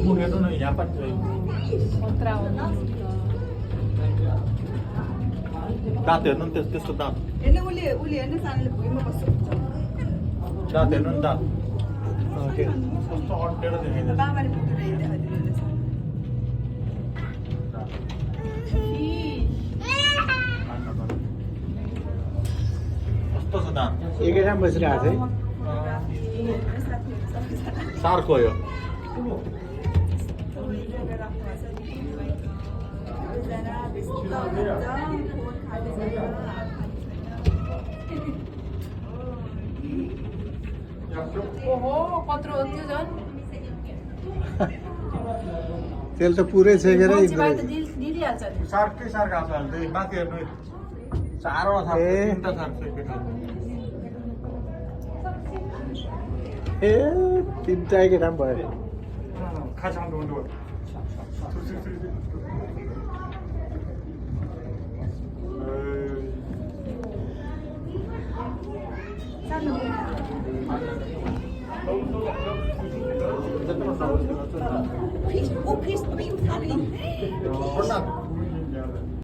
Mungkin itu ya apa tuh? Kontra Dati non testo dato. uli sana lebih mau masuk. Dati non dato. Okay. Sto order deh. Bapa mana pun ada ini ada di sana. Sto sedang. एक राम बसिरहेको छ है Sarko yo. ओहो कत्रो त्यो झन् तेल त पुरै छेकेर मान्छेबाट त दिइहाल्छ नि Sarki sarka asal deh. Mati ya nih. Saro sarki cinta sarki. ए तिनटा एकै राम भयो Kacang dulu. Fish, oh fish, tapi utari. Pernah.